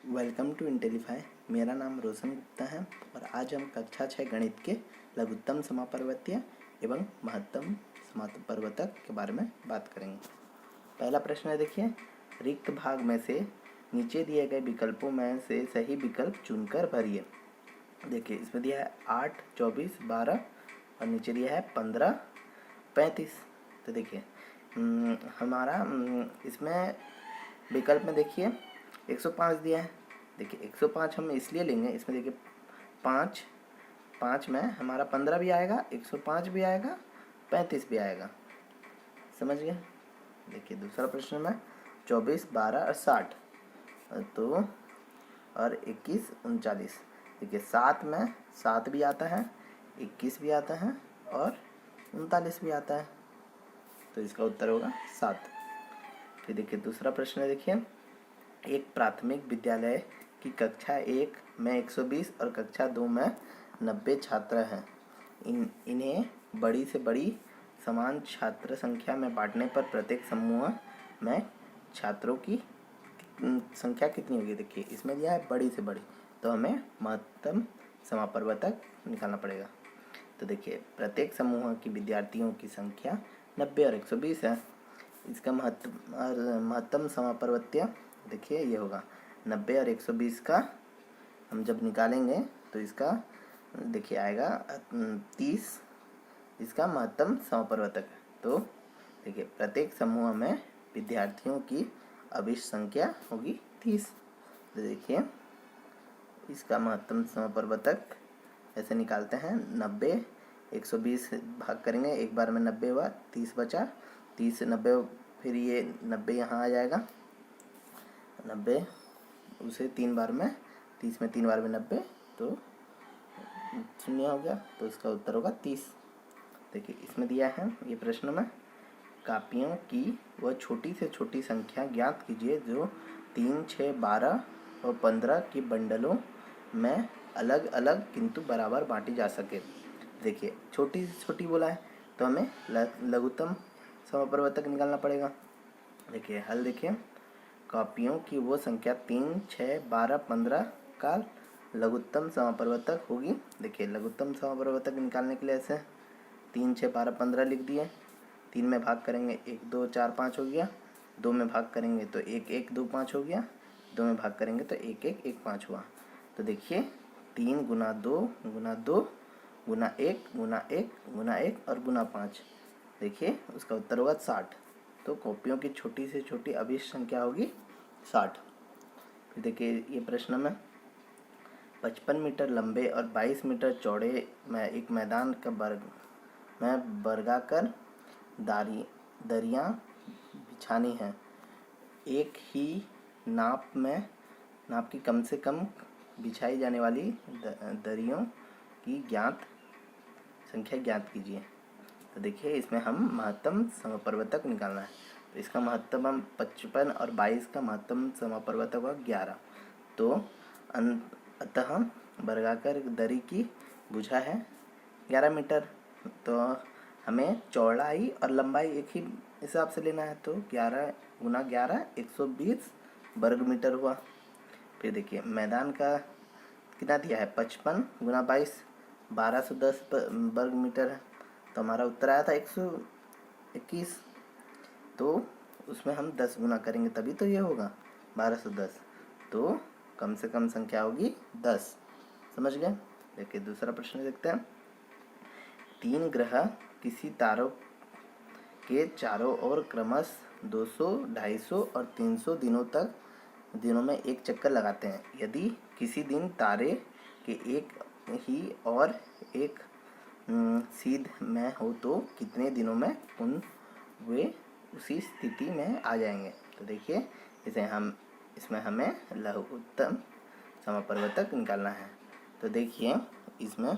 Welcome to इंटेलीफाई। मेरा नाम रोशन गुप्ता है और आज हम कक्षा 6 गणित के लघुत्तम समापर्वतीय एवं महत्तम समापर्वतक के बारे में बात करेंगे। पहला प्रश्न है, देखिए, रिक्त भाग में से नीचे दिए गए विकल्पों में से सही विकल्प चुनकर भरिए। देखिए, इसमें दिया है 8, 24, 12 और नीचे दिया है 15, 35। तो देखिए हमारा इसमें विकल्प में देखिए 105 दिया है। देखिए 105 हम इसलिए लेंगे, इसमें देखिए 5 में हमारा 15 भी आएगा, 105 भी आएगा, 35 भी आएगा। समझ गए। देखिए दूसरा प्रश्न में 24, 12 और 60 तो और 21, 39। देखिए 7 में 7 भी आता है, 21 भी आता है और 39 भी आता है। तो इसका उत्तर होगा 7। फिर देखिए दूसरा प्रश्न है, देखिए, एक प्राथमिक विद्यालय की कक्षा 1 में 120 और कक्षा 2 में 90 छात्र हैं। इन्हें बड़ी से बड़ी समान छात्र संख्या में बांटने पर प्रत्येक समूह में छात्रों की संख्या कितनी होगी। देखिए इसमें दिया है बड़ी से बड़ी, तो हमें महत्तम समापर्वतक निकालना पड़ेगा। तो देखिए प्रत्येक समूह की विद्यार्थियों की संख्या 90 और 120 है। इसका महत्तम समापर्वत्य देखिए ये होगा 90 और 120 का हम जब निकालेंगे तो इसका देखिए आएगा 30। इसका महत्तम समापर्वतक है। तो देखिए प्रत्येक समूह में विद्यार्थियों की अभिष्ट संख्या होगी 30। तो देखिए इसका महत्तम समापर्वतक ऐसे निकालते हैं, 90 120 भाग करेंगे, एक बार में 90 हुआ, 30 बचा, 30 90 फिर ये 90 यहाँ आ जाएगा, 90 उसे 3 बार में 30 में 3 बार में 90 तो 0 हो गया। तो इसका उत्तर होगा 30। देखिए इसमें दिया है ये प्रश्न में, कापियों की वह छोटी से छोटी संख्या ज्ञात कीजिए जो 3, 6, 12 और 15 के बंडलों में अलग अलग किंतु बराबर बांटी जा सके। देखिए छोटी से छोटी बोला है तो हमें लघुत्तम समापर्वतक निकालना पड़ेगा। देखिए हल देखिए, कापियों की वो संख्या 3, 6, 12, 15 का लघुत्तम समापर्वतक होगी। देखिए लघुत्तम समापर्वतक निकालने के लिए ऐसे 3, 6, 12, 15 लिख दिए, 3 में भाग करेंगे 1, 2, 4, 5 हो गया, 2 में भाग करेंगे तो 1, 1, 2, 5 हो गया, 2 में भाग करेंगे तो 1, 1, 1, 5 हुआ। तो देखिए 3 गुना 2 गुना 2 गुना 1 गुना 1 गुना 1 और गुना 5, देखिए उसका उत्तर होगा 60। तो कॉपियों की छोटी से छोटी अभिष्ट संख्या होगी 60। फिर देखिए ये प्रश्न में 55 मीटर लंबे और 22 मीटर चौड़े में एक मैदान का वर्गाकार दरियाँ बिछानी है। एक ही नाप की कम से कम बिछाई जाने वाली दरियों की संख्या ज्ञात कीजिए। तो देखिए इसमें हम महत्तम समापर्वतक निकालना है। तो इसका महत्तम 55 और 22 का महत्तम समापर्वतक होगा 11। तो अतः वर्गाकार दरी की भुजा है 11 मीटर। तो हमें चौड़ाई और लंबाई एक ही हिसाब से लेना है। तो 11 गुना 11 120 वर्ग मीटर हुआ। फिर देखिए मैदान का कितना दिया है, 55 गुना 22 1210 वर्ग मीटर है। तो हमारा उत्तर आया था 121। तो उसमें हम 10 गुना करेंगे तभी तो ये होगा 1210। तो कम से कम संख्या होगी 10। समझ गए। देखिए दूसरा प्रश्न देखते हैं, 3 ग्रह किसी तारों के चारों ओर क्रमशः 200, 250 और 300 दिनों में एक चक्कर लगाते हैं। यदि किसी दिन तारे के एक ही और एक सीध में हो तो कितने दिनों में वे उसी स्थिति में आ जाएंगे। तो देखिए इसमें हमें लघुत्तम समापर्वतक निकालना है। तो देखिए इसमें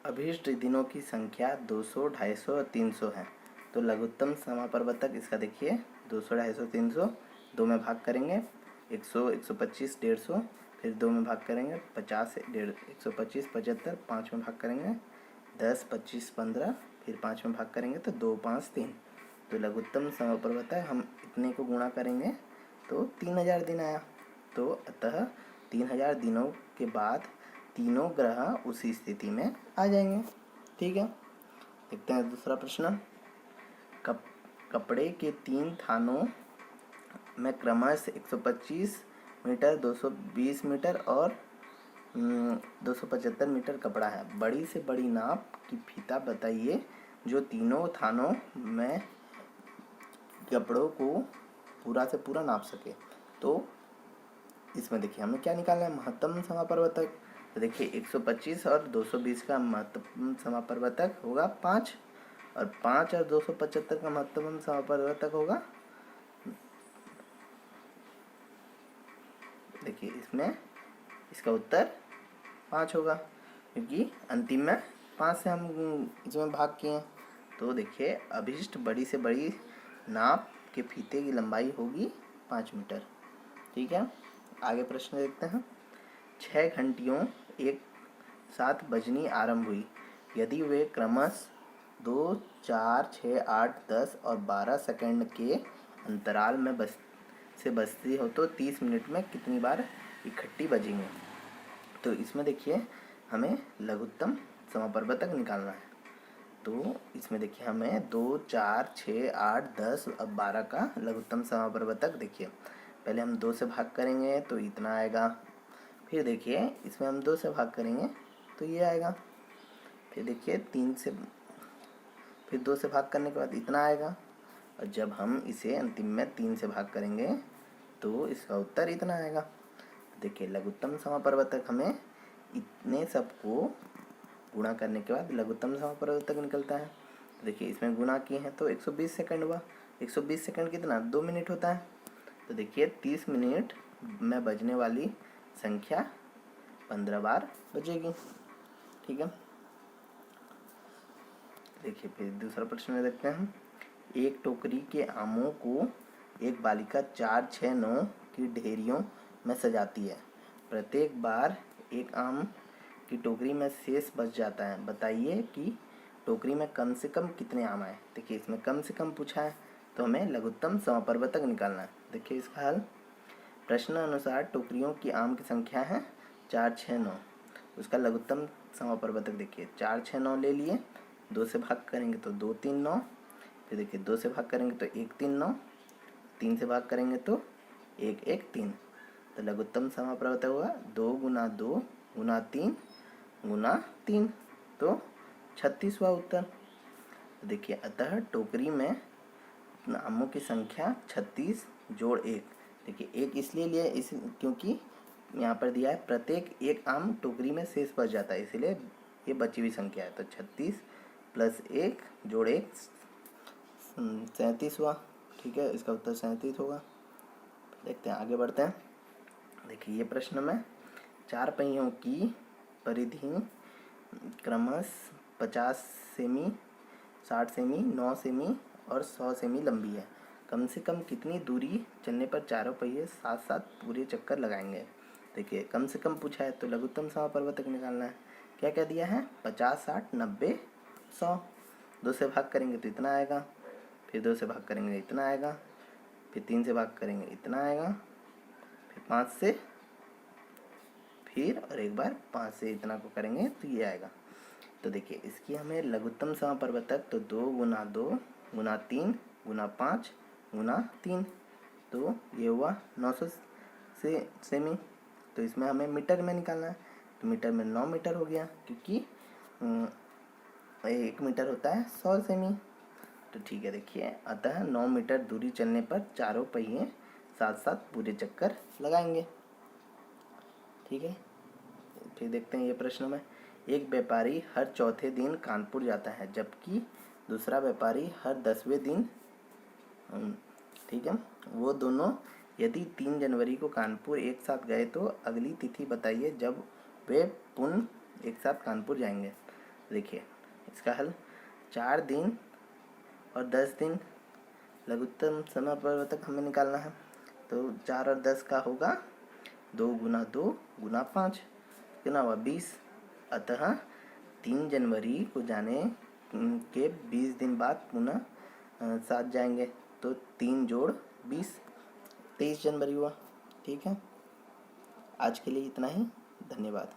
अभीष्ट दिनों की संख्या 200, 250 और 300 है। तो लघुत्तम समापर्वतक इसका देखिए 200, 250, 300, 2 में भाग करेंगे 100, 125, 150, फिर 2 में भाग करेंगे 50, 125, 75, 5 में भाग करेंगे 10, 25, 15, फिर 5 में भाग करेंगे तो 2, 5, 3। तो लघुत्तम समपरिवर्तक हम इतने को गुणा करेंगे तो 3000 दिन आया। तो अतः 3000 दिनों के बाद तीनों ग्रह उसी स्थिति में आ जाएंगे। ठीक है, देखते हैं दूसरा प्रश्न। कपड़े के 3 थानों में क्रमशः 125 मीटर, 220 मीटर और 275 मीटर कपड़ा है। बड़ी से बड़ी नाप की फीता बताइए जो तीनों थानों में कपड़ों को पूरा से पूरा नाप सके। तो इसमें देखिए हमें क्या निकालना है, महत्तम समापरिवर्तक। तो देखिए 125 और 220 का महत्तम समापरिवर्तक होगा 5, और 5 और 275 का महत्तम समापरिवर्तक होगा, देखिए इसमें इसका उत्तर 5 होगा, क्योंकि अंतिम में 5 से हम इसमें भाग किए हैं। तो देखिए अभिष्ट बड़ी से बड़ी नाप के फीते की लंबाई होगी 5 मीटर। ठीक है, आगे प्रश्न देखते हैं। 6 घंटियों एक साथ बजनी आरंभ हुई। यदि वे क्रमशः 2, 4, 6, 8, 10 और 12 सेकंड के अंतराल में बजती हो तो 30 मिनट में कितनी बार इकट्ठी बजेंगे। तो इसमें देखिए हमें लघुत्तम समापरिवर्तक निकालना है। तो इसमें देखिए हमें 2, 4, 6, 8, 10 और 12 का लघुत्तम समापरिवर्तक देखिए पहले हम 2 से भाग करेंगे तो इतना आएगा। फिर देखिए इसमें हम 2 से भाग करेंगे तो ये आएगा। फिर देखिए 3 से, फिर 2 से भाग करने के बाद इतना आएगा। और जब हम इसे अंतिम में 3 से भाग करेंगे तो इसका उत्तर इतना आएगा। देखिए लघुत्तम समापरिवर्तक हमें इतने सबको गुणा करने के बाद लघुत्तम समापरिवर्तक निकलता है। देखिए इसमें गुणा किए हैं तो 120 सेकंड हुआ। 120 सेकंड कितना, 2 मिनट होता है। तो देखिए 30 मिनट में बजने वाली संख्या 15 बार बजेगी। ठीक है, देखिए फिर दूसरा प्रश्न में देखते हैं। एक टोकरी के आमों को एक बालिका 4, 6, 9 की ढेरियों में सजाती है। प्रत्येक बार एक आम की टोकरी में शेष बच जाता है। बताइए कि टोकरी में कम से कम कितने आम आए। देखिए इसमें कम से कम पूछा है तो हमें लघुत्तम समापरिवर्तक निकालना है। देखिए इसका हल, प्रश्न अनुसार टोकरियों की आम की संख्या है 4, 6, 9। उसका लघुत्तम समापरिवर्तक देखिए 4, 6, 9 ले लिए, 2 से भाग करेंगे तो 2, 3, 9। फिर देखिए 2 से भाग करेंगे तो 1, 3, 9। 3 से भाग करेंगे तो 1, 1, 3। तो लघुत्तम समापरिवर्तक होगा 2 गुना 2 गुना 3 गुना 3, तो 36 हुआ उत्तर। देखिए अतः टोकरी में आमों की संख्या 36 जोड़ 1। देखिए 1 इसलिए लिया इस क्योंकि यहाँ पर दिया है प्रत्येक एक आम टोकरी में शेष बच जाता है, इसलिए ये बची हुई संख्या है। तो 36 प्लस 1 जोड़ 1 37 हुआ। ठीक है, इसका उत्तर 37 होगा। देखते हैं आगे बढ़ते हैं। देखिए ये प्रश्न में 4 पहियों की परिधि क्रमशः 50 सेमी, 60 सेमी, 9 सेमी और 100 सेमी लंबी है। कम से कम कितनी दूरी चलने पर चारों पहिए साथ साथ पूरे चक्कर लगाएंगे। देखिए कम से कम पूछा है तो लघुत्तम समापरिवर्तक निकालना है। क्या क्या दिया है, 50, 60, 90, 100। 2 से भाग करेंगे तो इतना आएगा, फिर 2 से भाग करेंगे इतना आएगा, फिर 3 से भाग करेंगे इतना आएगा, फिर 5 से, फिर और एक बार 5 से इतना को करेंगे तो ये आएगा। तो देखिए इसकी हमें लघुत्तम समापरिवर्तक तो 2 गुना 2 गुना 3 गुना 5 गुना 3, तो ये हुआ 900 सेमी। तो इसमें हमें मीटर में निकालना है। तो मीटर में 9 मीटर हो गया, क्योंकि 1 मीटर होता है 100 सेमी। तो ठीक है, देखिए अतः 9 मीटर दूरी चलने पर चारों पहिए साथ साथ पूरे चक्कर लगाएंगे। ठीक है, फिर देखते हैं ये प्रश्न में। एक व्यापारी हर चौथे दिन कानपुर जाता है, जबकि दूसरा व्यापारी हर 10वें दिन। ठीक है, वो दोनों यदि 3 जनवरी को कानपुर एक साथ गए तो अगली तिथि बताइए जब वे पुनः एक साथ कानपुर जाएंगे। देखिए इसका हल, 4 दिन और 10 दिन लघुत्तम समापरिवर्तक हमें निकालना है। तो 4 और 10 का होगा 2 गुना 2 गुना 5, कितना हुआ 20। अतः 3 जनवरी को जाने के 20 दिन बाद पुनः सात जाएंगे तो 3 जोड़ 20, 23 जनवरी हुआ। ठीक है, आज के लिए इतना ही। धन्यवाद।